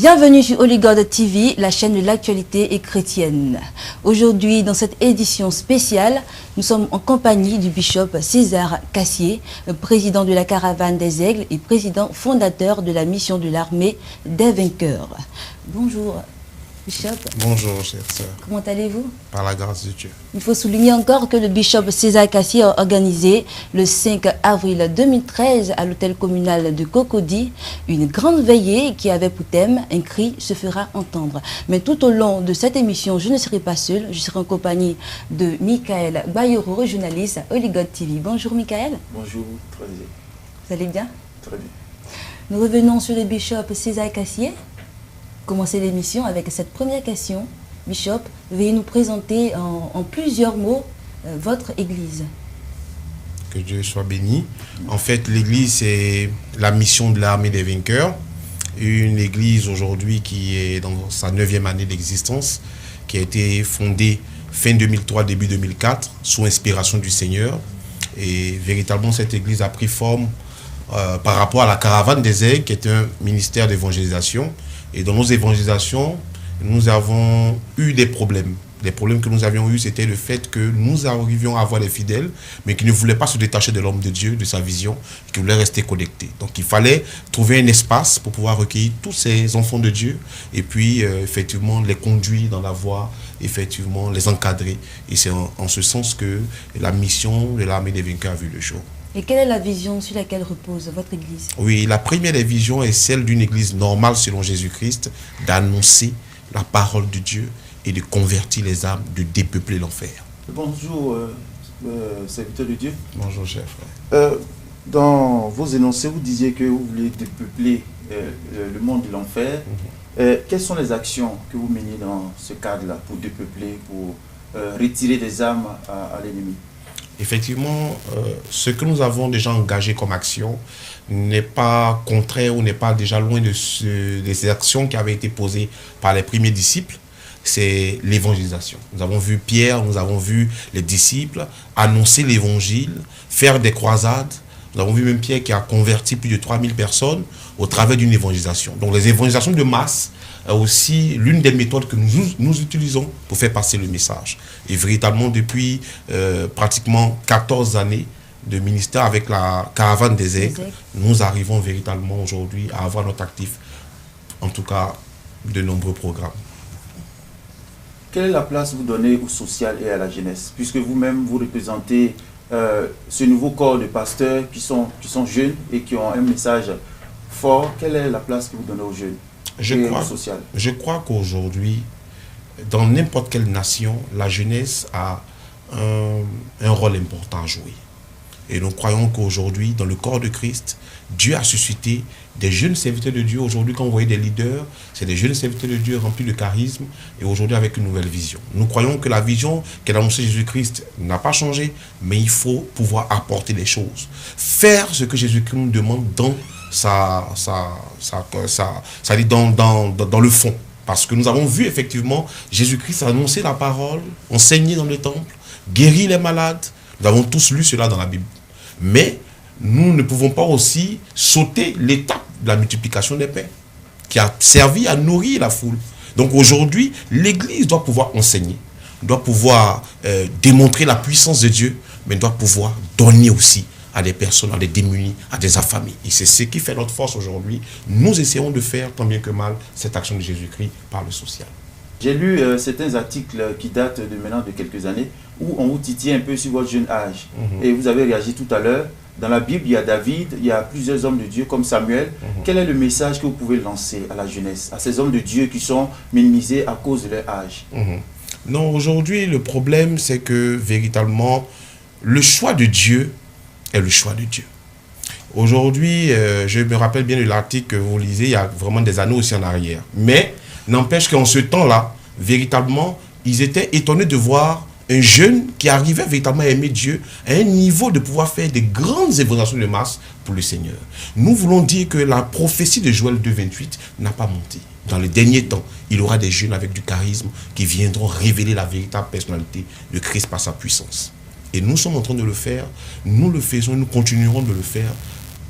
Bienvenue sur Holy God TV, la chaîne de l'actualité et chrétienne. Aujourd'hui, dans cette édition spéciale, nous sommes en compagnie du bishop César Cassier, président de la Caravane des Aigles et président fondateur de la mission de l'armée des vainqueurs. Bonjour, bishop. Bonjour, chère sœur. Comment allez-vous? Par la grâce de Dieu. Il faut souligner encore que le bishop César Cassier a organisé le 5 avril 2013 à l'hôtel communal de Cocody une grande veillée qui avait pour thème « Un cri se fera entendre ». Mais tout au long de cette émission, je ne serai pas seule, je serai en compagnie de Michael Bayero, journaliste à Holy God TV. Bonjour Michael. Bonjour, très bien. Vous allez bien? Très bien. Nous revenons sur le bishop César Cassier. Commencer l'émission avec cette première question. Bishop, veuillez nous présenter en plusieurs mots votre église. Que Dieu soit béni. En fait, l'église, c'est la mission de l'armée des vainqueurs. Une église aujourd'hui qui est dans sa 9e année d'existence, qui a été fondée fin 2003, début 2004, sous inspiration du Seigneur. Et véritablement, cette église a pris forme par rapport à la Caravane des Aigles, qui est un ministère d'évangélisation. Et dans nos évangélisations, nous avons eu des problèmes. Les problèmes que nous avions eus, c'était le fait que nous arrivions à avoir des fidèles, mais qui ne voulaient pas se détacher de l'homme de Dieu, de sa vision, qui voulaient rester connectés. Donc il fallait trouver un espace pour pouvoir recueillir tous ces enfants de Dieu, et puis effectivement les conduire dans la voie, effectivement les encadrer. Et c'est en ce sens que la mission de l'armée des vainqueurs a vu le jour. Et quelle est la vision sur laquelle repose votre église? Oui, la première des visions est celle d'une église normale selon Jésus-Christ, d'annoncer la parole de Dieu et de convertir les âmes, de dépeupler l'enfer. Bonjour, serviteur de Dieu. Bonjour, cher frère. Dans vos énoncés, vous disiez que vous voulez dépeupler le monde de l'enfer. Quelles sont les actions que vous menez dans ce cadre-là pour dépeupler, pour retirer des âmes à l'ennemi? Effectivement, ce que nous avons déjà engagé comme action n'est pas contraire ou n'est pas déjà loin des actions qui avaient été posées par les premiers disciples. C'est l'évangélisation. Nous avons vu Pierre, nous avons vu les disciples annoncer l'évangile, faire des croisades. Nous avons vu même Pierre qui a converti plus de 3000 personnes au travers d'une évangélisation. Donc les évangélisations de masse est aussi l'une des méthodes que nous utilisons pour faire passer le message. Et véritablement depuis pratiquement 14 années de ministère avec la Caravane des Aigles, nous arrivons véritablement aujourd'hui à avoir notre actif, en tout cas de nombreux programmes. Quelle est la place que vous donnez au social et à la jeunesse? Puisque vous-même, vous représentez ce nouveau corps de pasteurs qui sont jeunes et qui ont un message fort. Quelle est la place que vous donnez aux jeunes et au social? Je crois qu'aujourd'hui, dans n'importe quelle nation, la jeunesse a un rôle important à jouer. Et nous croyons qu'aujourd'hui, dans le corps de Christ, Dieu a suscité des jeunes serviteurs de Dieu. Aujourd'hui, quand vous voyez des leaders, c'est des jeunes serviteurs de Dieu remplis de charisme et aujourd'hui avec une nouvelle vision. Nous croyons que la vision qu'a annoncée Jésus-Christ n'a pas changé, mais il faut pouvoir apporter des choses. Faire ce que Jésus-Christ nous demande dans dans le fond. Parce que nous avons vu effectivement Jésus-Christ annoncer la parole, enseigner dans le temple, guérir les malades. Nous avons tous lu cela dans la Bible. Mais nous ne pouvons pas aussi sauter l'étape de la multiplication des pains, qui a servi à nourrir la foule. Donc aujourd'hui, l'Église doit pouvoir enseigner, doit pouvoir démontrer la puissance de Dieu, mais doit pouvoir donner aussi à des personnes, à des démunis, à des affamés. Et c'est ce qui fait notre force aujourd'hui. Nous essayons de faire, tant bien que mal, cette action de Jésus-Christ par le social. J'ai lu certains articles qui datent de maintenant de quelques années où on vous titille un peu sur votre jeune âge. Et vous avez réagi tout à l'heure. Dans la Bible, il y a David, il y a plusieurs hommes de Dieu comme Samuel. Quel est le message que vous pouvez lancer à la jeunesse, à ces hommes de Dieu qui sont minimisés à cause de leur âge? Non, aujourd'hui, le problème, c'est que véritablement, le choix de Dieu est le choix de Dieu. Aujourd'hui, je me rappelle bien de l'article que vous lisez, il y a vraiment des années aussi en arrière. Mais n'empêche qu'en ce temps-là, véritablement, ils étaient étonnés de voir un jeune qui arrivait véritablement à aimer Dieu à un niveau de pouvoir faire des grandes évangélisations de masse pour le Seigneur. Nous voulons dire que la prophétie de Joël 2,28 n'a pas monté. Dans les derniers temps, il y aura des jeunes avec du charisme qui viendront révéler la véritable personnalité de Christ par sa puissance. Et nous sommes en train de le faire, nous le faisons et nous continuerons de le faire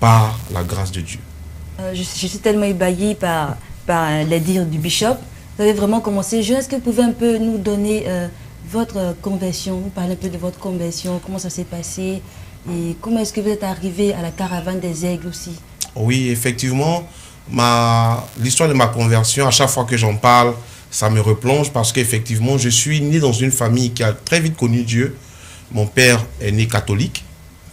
par la grâce de Dieu. Je suis tellement ébahie par par les dires du bishop. Vous avez vraiment commencé jeune. Est-ce que vous pouvez un peu nous donner votre conversion, vous parler un peu de votre conversion, comment ça s'est passé et comment est-ce que vous êtes arrivé à la caravane des aigles aussi? Oui, effectivement, l'histoire de ma conversion, à chaque fois que j'en parle, ça me replonge parce qu'effectivement, je suis né dans une famille qui a très vite connu Dieu. Mon père est né catholique,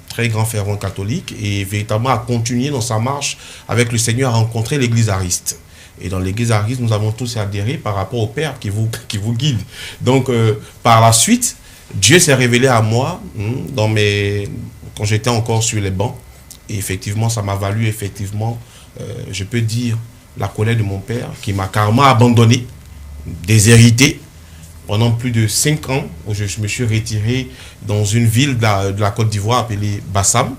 très grand fervent catholique, et véritablement a continué dans sa marche avec le Seigneur à rencontrer l'église ariste. Et dans l'église ariste, nous avons tous adhéré par rapport au Père qui vous guide. Donc, par la suite, Dieu s'est révélé à moi quand j'étais encore sur les bancs. Et effectivement, ça m'a valu, je peux dire, la colère de mon père qui m'a carrément abandonné, déshérité, pendant plus de 5 ans, où je me suis retiré dans une ville de la Côte d'Ivoire appelée Bassam,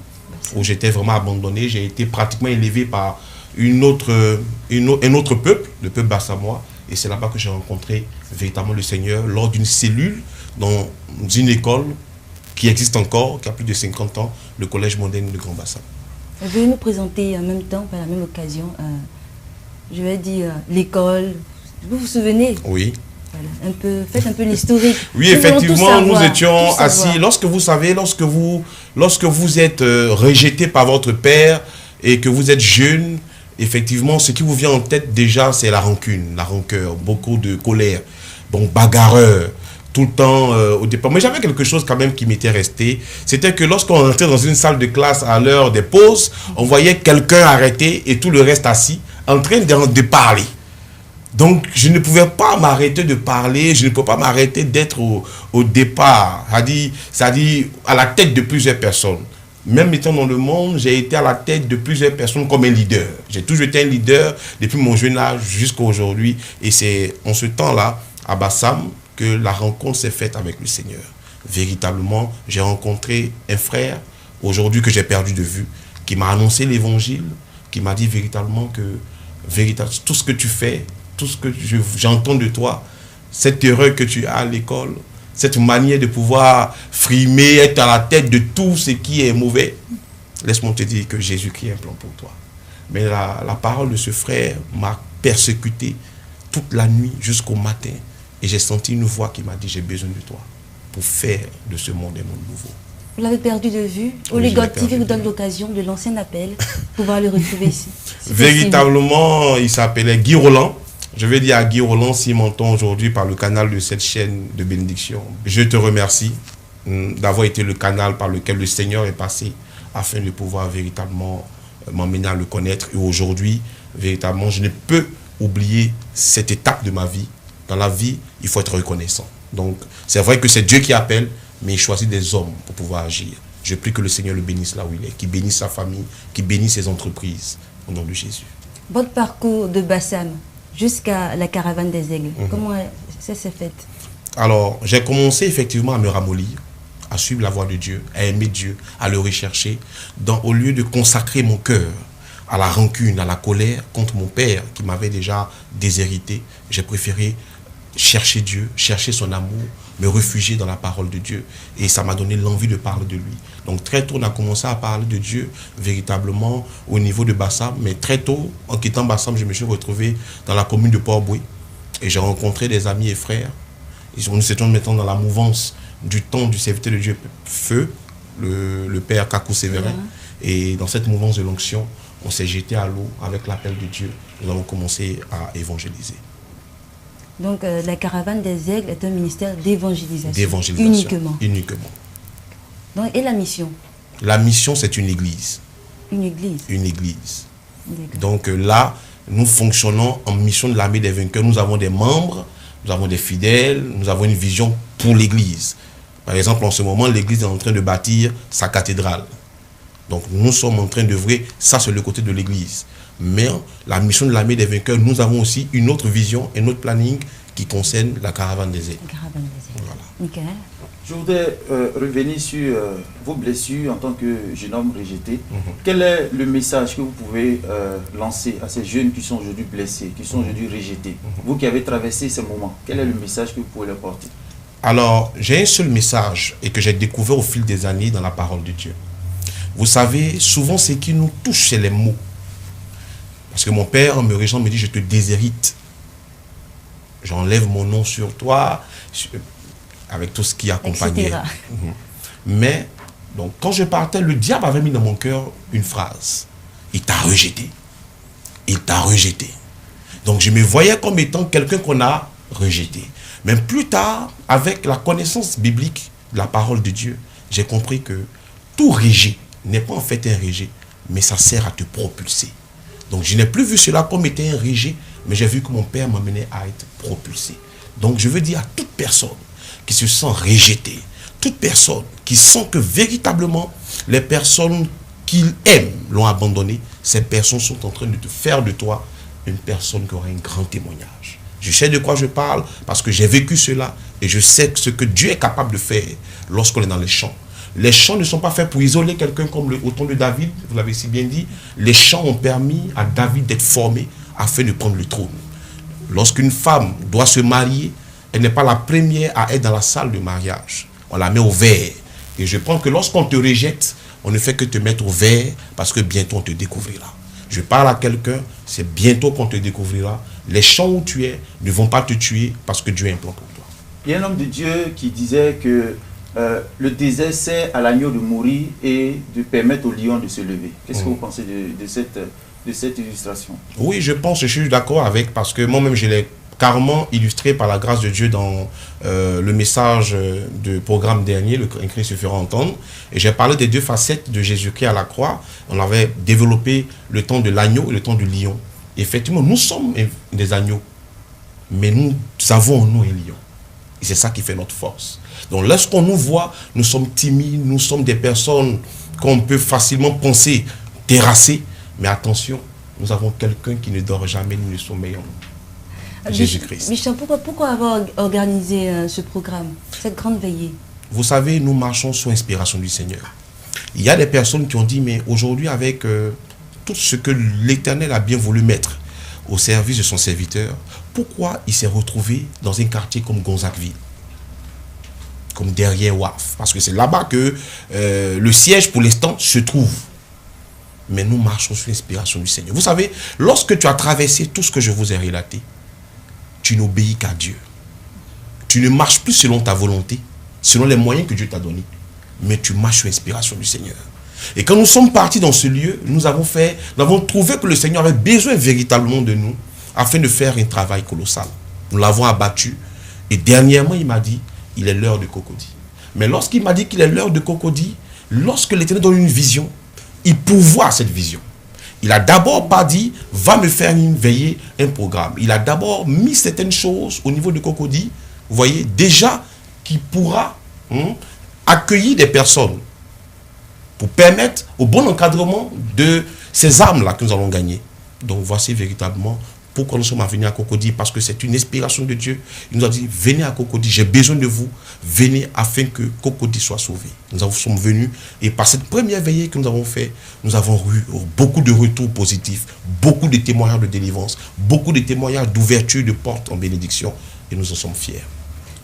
où j'étais vraiment abandonné. J'ai été pratiquement élevé par un autre peuple, le peuple bassamois. Et c'est là-bas que j'ai rencontré véritablement le Seigneur lors d'une cellule dans une école qui existe encore, qui a plus de 50 ans, le Collège moderne de Grand Bassam. Veuillez nous présenter en même temps, par la même occasion, je vais dire l'école. Vous vous souvenez? Oui. Voilà, faites un peu l'historique. Oui, effectivement, nous étions assis. Lorsque vous êtes rejeté par votre père et que vous êtes jeune, effectivement, ce qui vous vient en tête déjà, c'est la rancune, la rancœur, beaucoup de colère, bon, bagarreur, tout le temps au départ. Mais j'avais quelque chose quand même qui m'était resté. C'était que lorsqu'on rentrait dans une salle de classe à l'heure des pauses, on voyait quelqu'un arrêté et tout le reste assis, en train de parler. Donc, je ne pouvais pas m'arrêter de parler, je ne pouvais pas m'arrêter d'être au départ, c'est-à-dire à la tête de plusieurs personnes. Même étant dans le monde, j'ai été à la tête de plusieurs personnes comme un leader. J'ai toujours été un leader depuis mon jeune âge jusqu'à aujourd'hui. Et c'est en ce temps-là, à Bassam, que la rencontre s'est faite avec le Seigneur. Véritablement, j'ai rencontré un frère, aujourd'hui que j'ai perdu de vue, qui m'a annoncé l'évangile, qui m'a dit véritablement que tout ce que tu fais, tout ce que j'entends de toi, cette erreur que tu as à l'école, cette manière de pouvoir frimer, être à la tête de tout ce qui est mauvais, laisse-moi te dire que Jésus-Christ a un plan pour toi. Mais la parole de ce frère m'a persécuté toute la nuit jusqu'au matin. Et j'ai senti une voix qui m'a dit, j'ai besoin de toi pour faire de ce monde un monde nouveau. Vous l'avez perdu de vue. Oligot TV vous donne l'occasion de lancer un appel pour pouvoir le retrouver ici. Véritablement, il s'appelait Guy Roland. Je vais dire à Guy Roland, s'il m'entend aujourd'hui par le canal de cette chaîne de bénédiction, je te remercie d'avoir été le canal par lequel le Seigneur est passé afin de pouvoir véritablement m'emmener à le connaître. Et aujourd'hui, véritablement, je ne peux oublier cette étape de ma vie. Dans la vie, il faut être reconnaissant. Donc, c'est vrai que c'est Dieu qui appelle, mais il choisit des hommes pour pouvoir agir. Je prie que le Seigneur le bénisse là où il est, qu'il bénisse sa famille, qu'il bénisse ses entreprises, au nom de Jésus. Votre parcours de Bassam jusqu'à la caravane des aigles, comment ça s'est fait? Alors, j'ai commencé effectivement à me ramollir, à suivre la voie de Dieu, à aimer Dieu, à le rechercher, au lieu de consacrer mon cœur à la rancune, à la colère contre mon père qui m'avait déjà déshérité. J'ai préféré chercher Dieu, chercher son amour, me réfugier dans la parole de Dieu. Et ça m'a donné l'envie de parler de lui. Donc très tôt, on a commencé à parler de Dieu véritablement au niveau de Bassam. Mais très tôt, en quittant Bassam, je me suis retrouvé dans la commune de Port-Boué. Et j'ai rencontré des amis et frères. Nous étions maintenant dans la mouvance du temps du serviteur de Dieu Feu, le père Kakou Sévérin. Et dans cette mouvance de l'onction, on s'est jeté à l'eau avec l'appel de Dieu. Nous avons commencé à évangéliser. Donc la caravane des aigles est un ministère d'évangélisation. D'évangélisation. Uniquement. Uniquement. Donc, et la mission? La mission, c'est une église. Une église. Une église. Donc là, nous fonctionnons en mission de l'armée des vainqueurs. Nous avons des membres, nous avons des fidèles, nous avons une vision pour l'église. Par exemple, en ce moment, l'église est en train de bâtir sa cathédrale. Donc nous sommes en train d'œuvrer, ça c'est le côté de l'église. Mais la mission de l'armée des vainqueurs, nous avons aussi une autre vision, un autre planning qui concerne la caravane des aigles. Voilà. Nickel. Je voudrais revenir sur vos blessures en tant que jeune homme rejeté. Quel est le message que vous pouvez lancer à ces jeunes qui sont aujourd'hui blessés, qui sont aujourd'hui rejetés? Vous qui avez traversé ces moments, quel est le message que vous pouvez leur porter? Alors, j'ai un seul message et que j'ai découvert au fil des années dans la parole de Dieu. Vous savez, souvent ce qui nous touche, c'est les mots. Parce que mon père, en me régent, me dit, je te déshérite. J'enlève mon nom sur toi, avec tout ce qui accompagnait. Mais, donc, quand je partais, le diable avait mis dans mon cœur une phrase. Il t'a rejeté. Il t'a rejeté. Donc, je me voyais comme étant quelqu'un qu'on a rejeté. Mais plus tard, avec la connaissance biblique de la parole de Dieu, j'ai compris que tout rejet n'est pas en fait un rejet, mais ça sert à te propulser. Donc, je n'ai plus vu cela comme étant un rejet, mais j'ai vu que mon père m'amenait à être propulsé. Donc, je veux dire à toute personne qui se sent rejetée, toute personne qui sent que véritablement les personnes qu'il aime l'ont abandonné, ces personnes sont en train de te faire de toi une personne qui aura un grand témoignage. Je sais de quoi je parle parce que j'ai vécu cela et je sais ce que Dieu est capable de faire lorsqu'on est dans les champs. Les champs ne sont pas faits pour isoler quelqu'un comme au temps de David, vous l'avez si bien dit. Les champs ont permis à David d'être formé afin de prendre le trône. Lorsqu'une femme doit se marier, elle n'est pas la première à être dans la salle de mariage. On la met au vert. Et je pense que lorsqu'on te rejette, on ne fait que te mettre au vert parce que bientôt on te découvrira. Je parle à quelqu'un, c'est bientôt qu'on te découvrira. Les champs où tu es ne vont pas te tuer parce que Dieu a un plan pour toi. Il y a un homme de Dieu qui disait que le désert sert à l'agneau de mourir et de permettre au lion de se lever. Qu'est-ce que vous pensez de cette illustration? Oui, je pense, je suis d'accord avec, parce que moi-même je l'ai carrément illustré par la grâce de Dieu dans le message du programme dernier, le Christ se fera entendre. Et j'ai parlé des deux facettes de Jésus-Christ à la croix. On avait développé le temps de l'agneau et le temps du lion. Effectivement, nous sommes des agneaux, mais nous avons en nous un lion. Et c'est ça qui fait notre force. Donc lorsqu'on nous voit, nous sommes timides, nous sommes des personnes qu'on peut facilement penser terrasser. Mais attention, nous avons quelqu'un qui ne dort jamais ni ne sommeille en nous. Jésus-Christ. Michel, pourquoi avoir organisé ce programme, cette grande veillée? Vous savez, nous marchons sous inspiration du Seigneur. Il y a des personnes qui ont dit, mais aujourd'hui, avec tout ce que l'Éternel a bien voulu mettre au service de son serviteur, pourquoi il s'est retrouvé dans un quartier comme Gonzagueville, comme derrière Waf? Parce que c'est là-bas que le siège, pour l'instant, se trouve. Mais nous marchons sous l'inspiration du Seigneur. Vous savez, lorsque tu as traversé tout ce que je vous ai relaté, tu n'obéis qu'à Dieu. Tu ne marches plus selon ta volonté, selon les moyens que Dieu t'a donnés, mais tu marches sous l'inspiration du Seigneur. Et quand nous sommes partis dans ce lieu, nous avons trouvé que le Seigneur avait besoin véritablement de nous afin de faire un travail colossal. Nous l'avons abattu et dernièrement il m'a dit, il est l'heure de Cocody. Mais lorsqu'il m'a dit qu'il est l'heure de Cocody, lorsque l'Éternel donne une vision, il pourvoit cette vision. Il a d'abord pas dit, va me faire une veillée, un programme. Il a d'abord mis certaines choses au niveau de Cocody, vous voyez, déjà, qui pourra accueillir des personnes pour permettre au bon encadrement de ces armes-là que nous allons gagner. Donc voici véritablement pourquoi nous sommes venus à Cocody, parce que c'est une inspiration de Dieu. Il nous a dit, venez à Cocody, j'ai besoin de vous, venez afin que Cocody soit sauvé. Nous sommes venus et par cette première veillée que nous avons fait, nous avons eu beaucoup de retours positifs, beaucoup de témoignages de délivrance, beaucoup de témoignages d'ouverture de portes en bénédiction et nous en sommes fiers.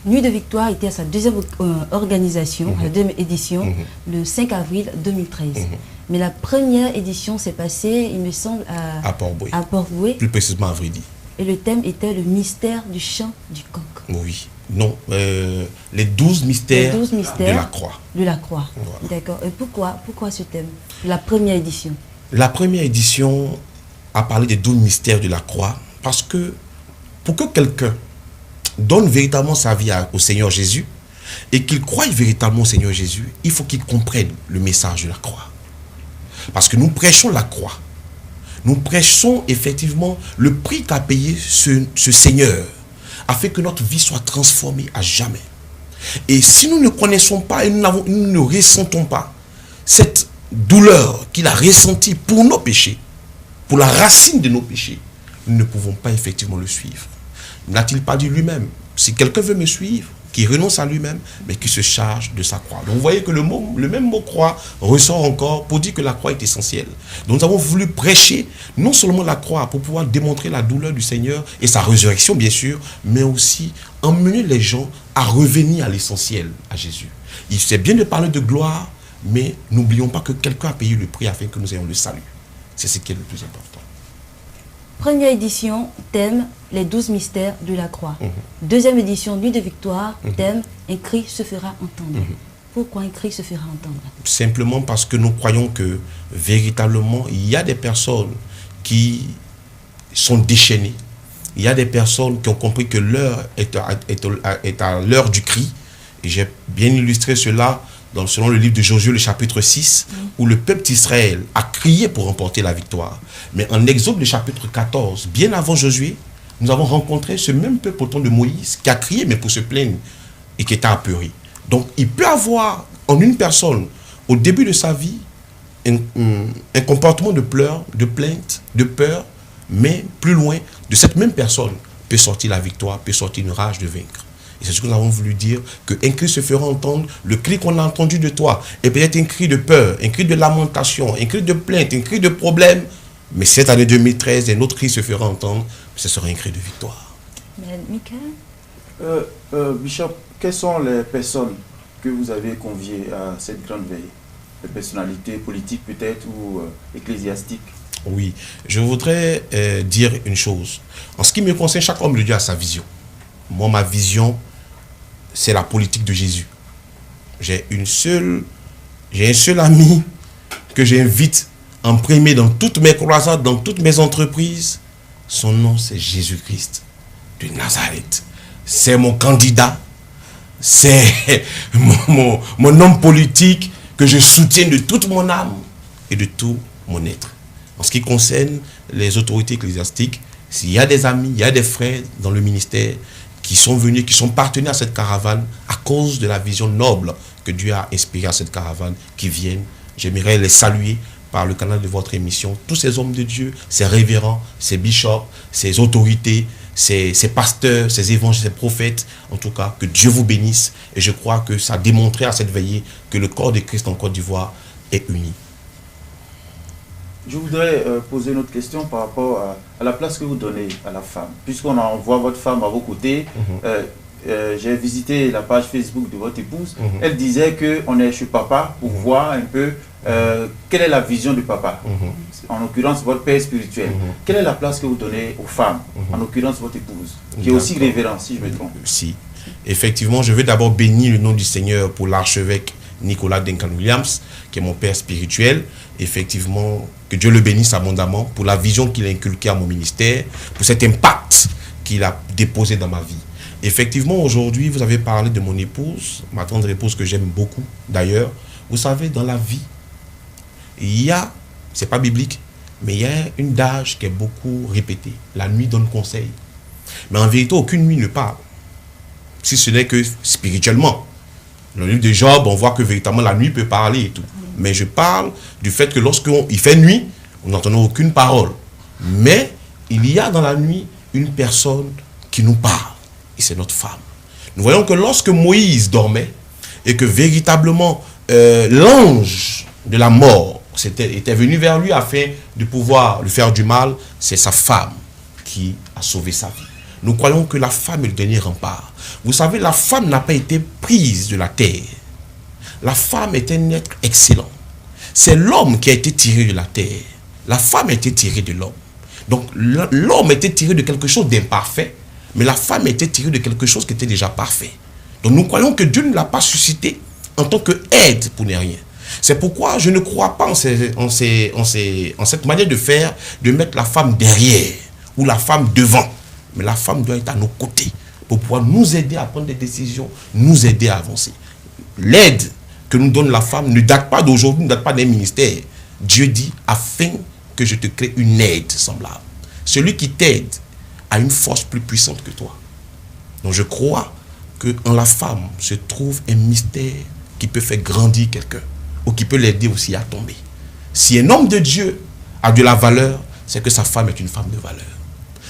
Nuit de Victoire était à sa deuxième organisation, la deuxième édition, le 5 avril 2013. Mais la première édition s'est passée, il me semble, à Port-Boué. Plus précisément à Vridi. Et le thème était le mystère du chant du coq. Oui. Non, les 12 mystères, de la croix. De la croix. Voilà. D'accord. Et pourquoi ce thème? La première édition. La première édition a parlé des 12 mystères de la croix parce que pour que quelqu'un donne véritablement sa vie au Seigneur Jésus et qu'il croie véritablement au Seigneur Jésus, il faut qu'il comprenne le message de la croix. Parce que nous prêchons la croix. Nous prêchons effectivement le prix qu'a payé ce Seigneur afin que notre vie soit transformée à jamais. Et si nous ne connaissons pas et nous ne ressentons pas cette douleur qu'il a ressentie pour nos péchés, pour la racine de nos péchés, nous ne pouvons pas effectivement le suivre. N'a-t-il pas dit lui-même, si quelqu'un veut me suivre, qui renonce à lui-même, mais qui se charge de sa croix. Donc vous voyez que le même mot croix ressort encore pour dire que la croix est essentielle. Donc nous avons voulu prêcher non seulement la croix pour pouvoir démontrer la douleur du Seigneur et sa résurrection bien sûr, mais aussi emmener les gens à revenir à l'essentiel, à Jésus. Il c'est bien de parler de gloire, mais n'oublions pas que quelqu'un a payé le prix afin que nous ayons le salut. C'est ce qui est le plus important. Première édition, thème, les 12 mystères de la croix. Deuxième édition, Nuit de victoire, thème, un cri se fera entendre. Pourquoi un cri se fera entendre? Simplement parce que nous croyons que véritablement, il y a des personnes qui sont déchaînées. Il y a des personnes qui ont compris que l'heure est à l'heure du cri. Et j'ai bien illustré cela selon le livre de Josué, le chapitre 6, où le peuple d'Israël a crié pour remporter la victoire. Mais en Exode, le chapitre 14, bien avant Josué, nous avons rencontré ce même peuple au temps de Moïse qui a crié, mais pour se plaindre et qui était apeuré. Donc, il peut avoir en une personne, au début de sa vie, un comportement de pleurs, de plainte, de peur, mais plus loin, de cette même personne peut sortir la victoire, peut sortir une rage de vaincre. Et c'est ce que nous avons voulu dire, qu'un cri se fera entendre, le cri qu'on a entendu de toi, est peut-être un cri de peur, un cri de lamentation, un cri de plainte, un cri de problème, mais cette année 2013, un autre cri se fera entendre, ce sera un cri de victoire. Mais Michael? Bishop, quelles sont les personnes que vous avez conviées à cette grande veille? Les personnalités politiques peut-être ou ecclésiastiques? Oui, je voudrais dire une chose. En ce qui me concerne, chaque homme de Dieu a sa vision. Moi, ma vision, c'est la politique de Jésus. J'ai un seul ami que j'invite en premier dans toutes mes croisades, dans toutes mes entreprises. Son nom, c'est Jésus-Christ de Nazareth. C'est mon candidat. C'est mon homme politique que je soutiens de toute mon âme et de tout mon être. En ce qui concerne les autorités ecclésiastiques, s'il y a des amis, il y a des frères dans le ministère qui sont venus, qui sont partenaires à cette caravane à cause de la vision noble que Dieu a inspirée à cette caravane, qui viennent, j'aimerais les saluer par le canal de votre émission. Tous ces hommes de Dieu, ces révérends, ces bishops, ces autorités, ces pasteurs, ces évangélistes, ces prophètes, en tout cas, que Dieu vous bénisse. Et je crois que ça a démontré à cette veillée que le corps de Christ en Côte d'Ivoire est uni. Je voudrais poser une autre question par rapport à la place que vous donnez à la femme. Puisqu'on voit votre femme à vos côtés, j'ai visité la page Facebook de votre épouse. Elle disait qu'on est chez papa pour voir un peu quelle est la vision du papa. En l'occurrence, votre père spirituel. Quelle est la place que vous donnez aux femmes, en l'occurrence votre épouse, qui est aussi révérend, si je me trompe? Si. Effectivement, je veux d'abord bénir le nom du Seigneur pour l'archevêque Nicolas Duncan Williams, qui est mon père spirituel. Effectivement, que Dieu le bénisse abondamment pour la vision qu'il a inculquée à mon ministère, pour cet impact qu'il a déposé dans ma vie. Effectivement, aujourd'hui, vous avez parlé de mon épouse, ma tendre épouse que j'aime beaucoup d'ailleurs. Vous savez, dans la vie, il y a, c'est pas biblique, mais il y a une adage qui est beaucoup répétée. La nuit donne conseil. Mais en vérité, aucune nuit ne parle. Si ce n'est que spirituellement. Dans le livre de Job, on voit que véritablement la nuit peut parler et tout. Mais je parle du fait que lorsqu'il fait nuit, on n'entend aucune parole. Mais il y a dans la nuit une personne qui nous parle. Et c'est notre femme. Nous voyons que lorsque Moïse dormait, et que véritablement l'ange de la mort était venu vers lui afin de pouvoir lui faire du mal, c'est sa femme qui a sauvé sa vie. Nous croyons que la femme est le dernier rempart. Vous savez, la femme n'a pas été prise de la terre. La femme est un être excellent. C'est l'homme qui a été tiré de la terre. La femme a été tirée de l'homme. Donc l'homme a été tiré de quelque chose d'imparfait, mais la femme a été tirée de quelque chose qui était déjà parfait. Donc nous croyons que Dieu ne l'a pas suscité en tant qu'aide pour ne rien. C'est pourquoi je ne crois pas en cette manière de faire, de mettre la femme derrière ou la femme devant. Mais la femme doit être à nos côtés pour pouvoir nous aider à prendre des décisions, nous aider à avancer. L'aide que nous donne la femme ne date pas d'aujourd'hui, ne date pas d'un ministère. Dieu dit, afin que je te crée une aide semblable. Celui qui t'aide a une force plus puissante que toi. Donc je crois qu'en la femme se trouve un mystère qui peut faire grandir quelqu'un ou qui peut l'aider aussi à tomber. Si un homme de Dieu a de la valeur, c'est que sa femme est une femme de valeur.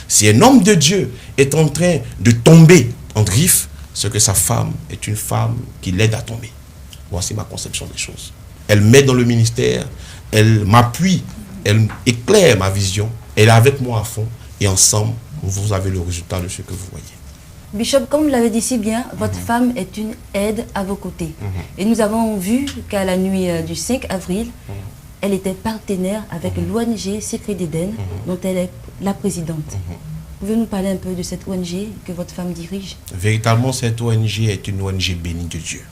Si un homme de Dieu est en train de tomber en griffe, c'est que sa femme est une femme qui l'aide à tomber. Voici ma conception des choses. Elle m'aide dans le ministère, elle m'appuie, elle éclaire ma vision, elle est avec moi à fond et ensemble, vous avez le résultat de ce que vous voyez. Bishop, comme vous l'avez dit si bien, votre femme est une aide à vos côtés. Et nous avons vu qu'à la nuit du 5 avril, elle était partenaire avec l'ONG Secret d'Éden, dont elle est la présidente. Pouvez-vous nous parler un peu de cette ONG que votre femme dirige? Véritablement, cette ONG est une ONG bénie de Dieu.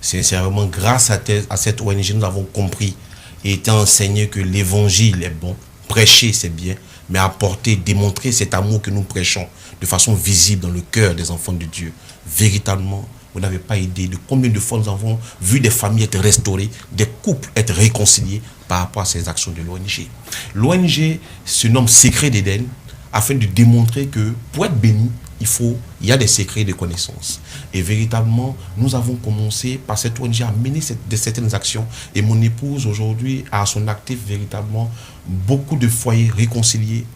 Sincèrement, grâce à cette ONG, nous avons compris et été enseignés que l'évangile est bon, prêcher c'est bien, mais apporter, démontrer cet amour que nous prêchons de façon visible dans le cœur des enfants de Dieu. Véritablement, vous n'avez pas idée de combien de fois nous avons vu des familles être restaurées, des couples être réconciliés par rapport à ces actions de l'ONG. L'ONG se nomme Secret d'Éden afin de démontrer que pour être béni, il y a des secrets de connaissances. Et véritablement, nous avons commencé par cette ONG à mener certaines actions. Et mon épouse, aujourd'hui, a à son actif véritablement beaucoup de foyers réconciliés.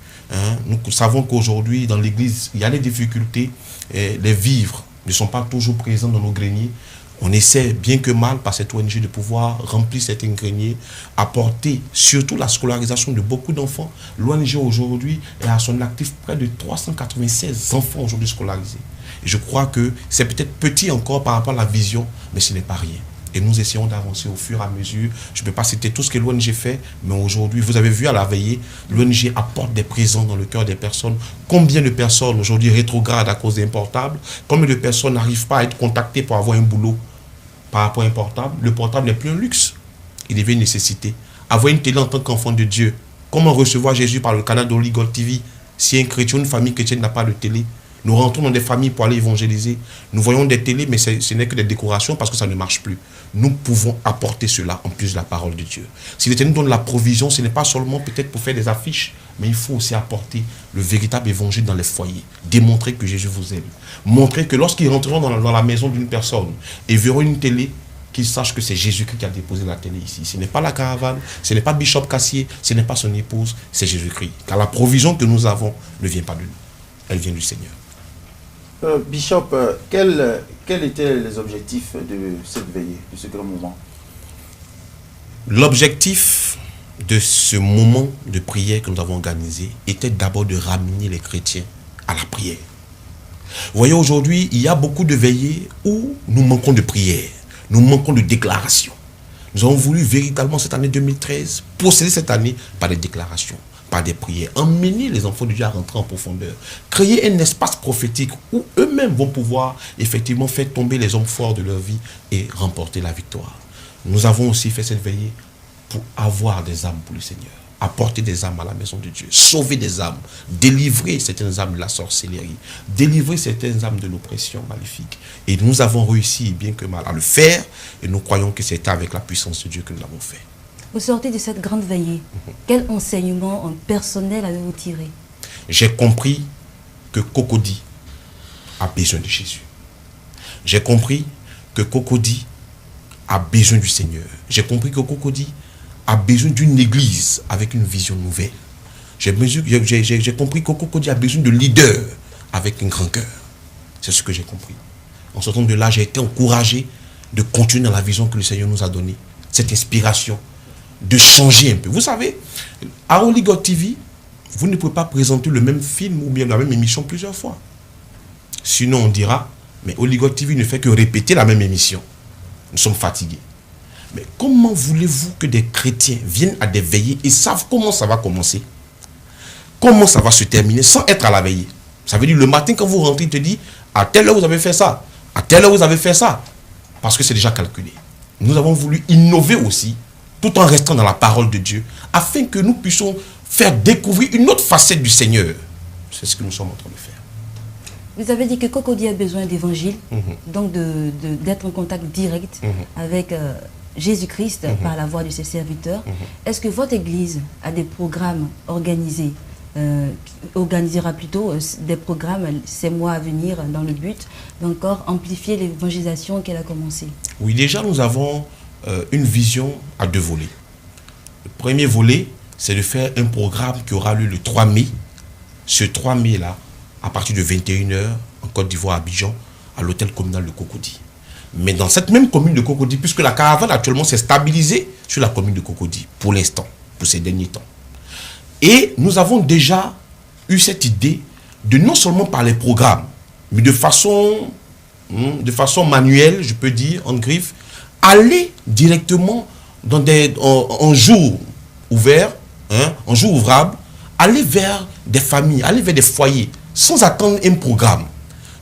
Nous savons qu'aujourd'hui, dans l'église, il y a des difficultés. Les vivres ne sont pas toujours présents dans nos greniers. On essaie bien que mal par cette ONG de pouvoir remplir certains greniers, apporter surtout la scolarisation de beaucoup d'enfants. L'ONG aujourd'hui est à son actif près de 396 enfants aujourd'hui scolarisés. Et je crois que c'est peut-être petit encore par rapport à la vision, mais ce n'est pas rien. Et nous essayons d'avancer au fur et à mesure. Je ne peux pas citer tout ce que l'ONG fait, mais aujourd'hui, vous avez vu à la veillée, l'ONG apporte des présents dans le cœur des personnes. Combien de personnes aujourd'hui rétrogradent à cause des portables? Combien de personnes n'arrivent pas à être contactées pour avoir un boulot par rapport à un portable? Le portable n'est plus un luxe. Il devient une nécessité. Avoir une télé en tant qu'enfant de Dieu. Comment recevoir Jésus par le canal d'Holy God TV? Si un chrétien, une famille chrétienne n'a pas de télé, nous rentrons dans des familles pour aller évangéliser. Nous voyons des télés, mais ce n'est que des décorations parce que ça ne marche plus. Nous pouvons apporter cela en plus de la parole de Dieu. Si l'Éternel nous donne la provision, ce n'est pas seulement peut-être pour faire des affiches, mais il faut aussi apporter le véritable évangile dans les foyers. Démontrer que Jésus vous aime. Montrer que lorsqu'ils rentreront dans la maison d'une personne et verront une télé, qu'ils sachent que c'est Jésus-Christ qui a déposé la télé ici. Ce n'est pas la caravane, ce n'est pas Bishop Cassier, ce n'est pas son épouse, c'est Jésus-Christ. Car la provision que nous avons ne vient pas de nous, elle vient du Seigneur. Bishop, quels étaient les objectifs de cette veillée, de ce grand moment? L'objectif de ce moment de prière que nous avons organisé était d'abord de ramener les chrétiens à la prière. Vous voyez, aujourd'hui, il y a beaucoup de veillées où nous manquons de prière, nous manquons de déclarations. Nous avons voulu véritablement cette année 2013 procéder cette année par des déclarations, par des prières, emmener les enfants de Dieu à rentrer en profondeur, créer un espace prophétique où eux-mêmes vont pouvoir effectivement faire tomber les hommes forts de leur vie et remporter la victoire. Nous avons aussi fait cette veillée pour avoir des âmes pour le Seigneur, apporter des âmes à la maison de Dieu, sauver des âmes, délivrer certaines âmes de la sorcellerie, délivrer certaines âmes de l'oppression maléfique. Et nous avons réussi bien que mal à le faire et nous croyons que c'est avec la puissance de Dieu que nous l'avons fait. Au sortir de cette grande veillée, quel enseignement personnel avez-vous tiré? J'ai compris que Cocody a besoin de Jésus. J'ai compris que Cocody a besoin du Seigneur. J'ai compris que Cocody a besoin d'une église avec une vision nouvelle. J'ai compris que Cocody a besoin de leaders avec un grand cœur. C'est ce que j'ai compris. En sortant de là, j'ai été encouragé de continuer dans la vision que le Seigneur nous a donnée. Cette inspiration de changer un peu. Vous savez, à Holy God TV, vous ne pouvez pas présenter le même film ou bien la même émission plusieurs fois. Sinon, on dira, mais Holy God TV ne fait que répéter la même émission. Nous sommes fatigués. Mais comment voulez-vous que des chrétiens viennent à des veillées et savent comment ça va commencer? Comment ça va se terminer sans être à la veillée? Ça veut dire le matin quand vous rentrez, il te dit, à telle heure vous avez fait ça, à telle heure vous avez fait ça. Parce que c'est déjà calculé. Nous avons voulu innover aussi, tout en restant dans la parole de Dieu, afin que nous puissions faire découvrir une autre facette du Seigneur. C'est ce que nous sommes en train de faire. Vous avez dit que Cocody a besoin d'évangile, donc d'être en contact direct avec Jésus-Christ par la voix de ses serviteurs. Est-ce que votre église a des programmes organisés, organisera plutôt des programmes ces mois à venir dans le but d'encore amplifier l'évangélisation qu'elle a commencée? Oui, déjà nous avons une vision à deux volets. Le premier volet, c'est de faire un programme qui aura lieu le 3 mai. Ce 3 mai-là, à partir de 21h, en Côte d'Ivoire, à Abidjan, à l'hôtel communal de Cocody. Mais dans cette même commune de Cocody, puisque la caravane actuellement s'est stabilisée sur la commune de Cocody, pour l'instant, pour ces derniers temps. Et nous avons déjà eu cette idée de non seulement par les programmes, mais de façon manuelle, je peux dire, en griffe, aller directement dans en jour ouvert, en jour ouvrable, aller vers des familles, aller vers des foyers, sans attendre un programme.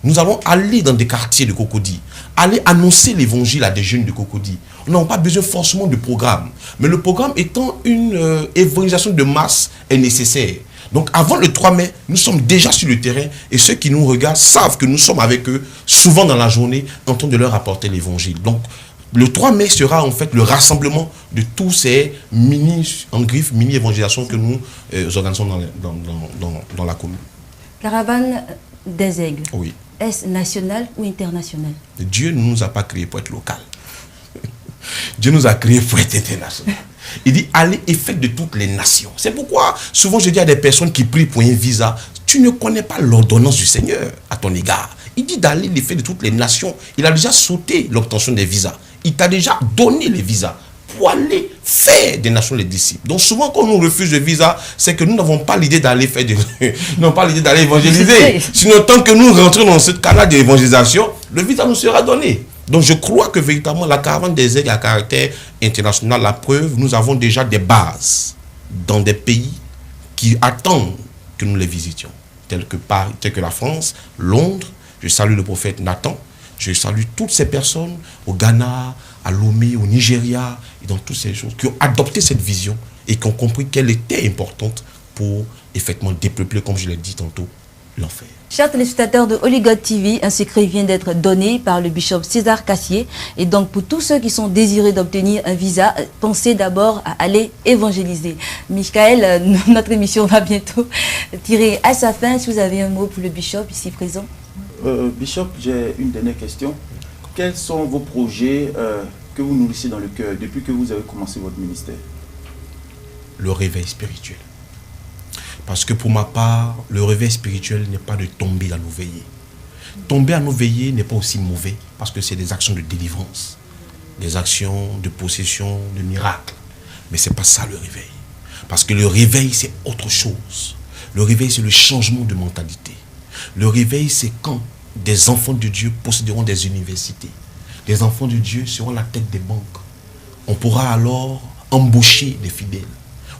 Nous allons aller dans des quartiers de Cocody, aller annoncer l'évangile à des jeunes de Cocody. Nous n'avons pas besoin forcément de programme. Mais le programme étant une évangélisation de masse est nécessaire. Donc avant le 3 mai, nous sommes déjà sur le terrain et ceux qui nous regardent savent que nous sommes avec eux souvent dans la journée en train de leur apporter l'évangile. Donc le 3 mai sera en fait le rassemblement de tous ces mini-évangélisations que nous organisons dans la commune. Caravane des Aigles. Oui. Est-ce national ou international? Dieu ne nous a pas créés pour être local. Dieu nous a créés pour être international. Il dit allez et faites de toutes les nations. C'est pourquoi souvent je dis à des personnes qui prient pour un visa, tu ne connais pas l'ordonnance du Seigneur à ton égard. Il dit d'aller les faire de toutes les nations. Il a déjà sauté l'obtention des visas. Il t'a déjà donné les visas pour aller faire des nations les disciples. Donc souvent quand on nous refuse le visa, c'est que nous n'avons pas l'idée d'aller faire nous n'avons pas l'idée d'aller évangéliser. Sinon tant que nous rentrons dans ce canal d'évangélisation, le visa nous sera donné. Donc je crois que véritablement la caravane des aigles à caractère international, la preuve, nous avons déjà des bases dans des pays qui attendent que nous les visitions, tels que Paris, tels que la France, Londres. Je salue le prophète Nathan. Je salue toutes ces personnes au Ghana, à Lomé, au Nigeria, et dans toutes ces choses, qui ont adopté cette vision et qui ont compris qu'elle était importante pour effectivement dépeupler, comme je l'ai dit tantôt, l'enfer. Chers téléspectateurs de Holy God TV, un secret vient d'être donné par le bishop César Cassier. Et donc, pour tous ceux qui sont désireux d'obtenir un visa, pensez d'abord à aller évangéliser. Michael, notre émission va bientôt tirer à sa fin. Si vous avez un mot pour le bishop ici présent. Bishop, j'ai une dernière question. Quels sont vos projets que vous nourrissez dans le cœur depuis que vous avez commencé votre ministère? Le réveil spirituel. Parce que pour ma part, le réveil spirituel n'est pas de tomber à nos veillées. Tomber à nos veillées n'est pas aussi mauvais parce que c'est des actions de délivrance, des actions de possession, de miracles. Mais ce n'est pas ça le réveil. Parce que le réveil, c'est autre chose. Le réveil, c'est le changement de mentalité. Le réveil, c'est quand des enfants de Dieu posséderont des universités. Les enfants de Dieu seront la tête des banques. On pourra alors embaucher des fidèles.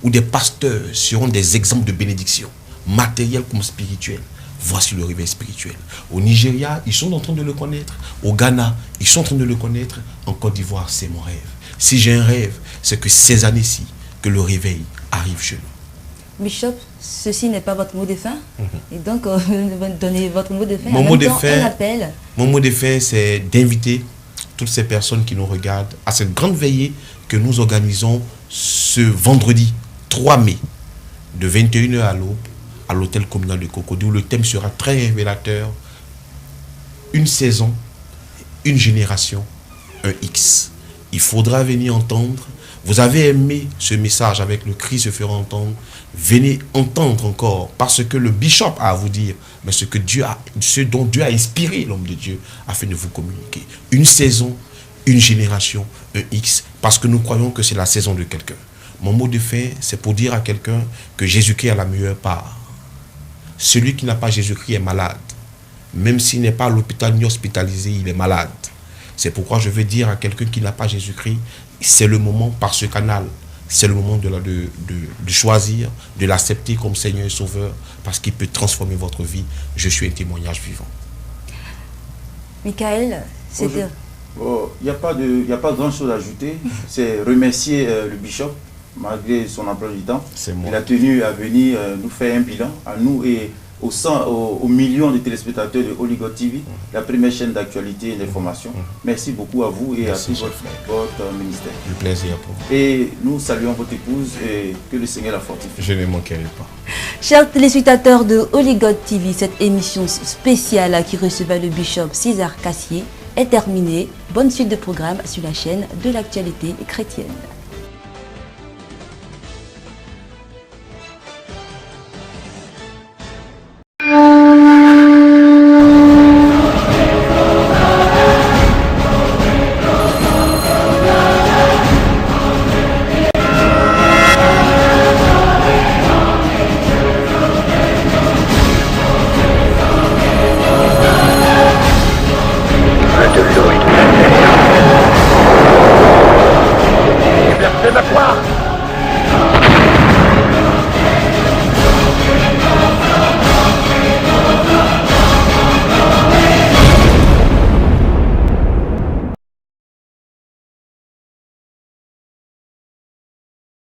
Où des pasteurs seront des exemples de bénédiction, matérielle comme spirituelle. Voici le réveil spirituel. Au Nigeria, ils sont en train de le connaître. Au Ghana, ils sont en train de le connaître. En Côte d'Ivoire, c'est mon rêve. Si j'ai un rêve, c'est que ces années-ci, que le réveil arrive chez nous. Bishop, ceci n'est pas votre mot de fin. Et donc, donnez votre mot de fin. Mon mot de fin, c'est d'inviter toutes ces personnes qui nous regardent à cette grande veillée que nous organisons ce vendredi 3 mai, de 21h à l'aube, à l'hôtel communal de Cocody, où le thème sera très révélateur. Une saison, une génération, un X. Il faudra venir entendre. Vous avez aimé ce message avec le cri se fera entendre. Venez entendre encore, parce que le bishop a à vous dire, mais ce dont Dieu a inspiré l'homme de Dieu afin de vous communiquer. Une saison, une génération, un X, parce que nous croyons que c'est la saison de quelqu'un. Mon mot de fin, c'est pour dire à quelqu'un que Jésus-Christ a la meilleure part. Celui qui n'a pas Jésus-Christ est malade. Même s'il n'est pas à l'hôpital ni hospitalisé, il est malade. C'est pourquoi je veux dire à quelqu'un qui n'a pas Jésus-Christ, c'est le moment par ce canal, c'est le moment de choisir, de l'accepter comme Seigneur et Sauveur, parce qu'il peut transformer votre vie. Je suis un témoignage vivant. Michael, c'était... Il n'y a pas grand-chose à ajouter. C'est remercier le bishop, malgré son emploi du temps. Il a tenu à venir nous faire un bilan, à nous et aux millions de téléspectateurs de Holy God TV, la première chaîne d'actualité et d'information. Merci beaucoup à vous et merci à tout votre ministère. Du plaisir pour vous. Et nous saluons votre épouse et que le Seigneur la fortifie. Je ne manquerai pas. Chers téléspectateurs de Holy God TV, cette émission spéciale qui recevait le bishop César Cassier est terminée. Bonne suite de programme sur la chaîne de l'actualité chrétienne. Liberté de la croix.